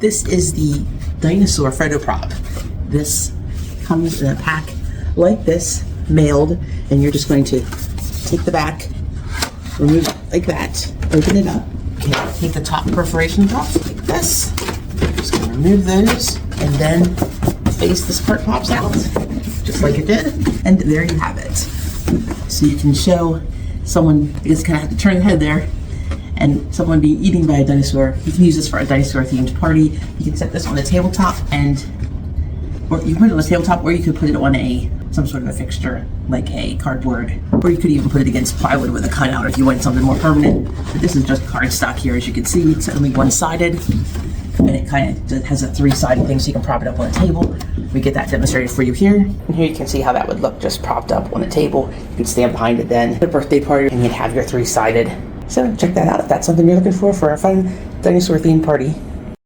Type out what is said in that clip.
This is the dinosaur photo prop. This comes in a pack like this, mailed, and you're just going to take the back, remove it like that, open it up. Okay, take the top perforations off like this. Just gonna remove those, and then face this part pops out, just like it did. And there you have it. So you can show someone, you just kind of have to turn the head there, and someone being eaten by a dinosaur. You can use this for a dinosaur themed party. You can set this on the tabletop, or you can put it on the tabletop, or you could put it on some sort of a fixture, like a cardboard, or you could even put it against plywood with a cutout if you want something more permanent. But this is just cardstock here, as you can see. It's only one-sided, and it kind of has a three-sided thing, so you can prop it up on a table. We get that demonstrated for you here. And here you can see how that would look just propped up on a table. You could stand behind it then, the birthday party, and you'd have your three-sided. So check that out if that's something you're looking for a fun dinosaur themed party.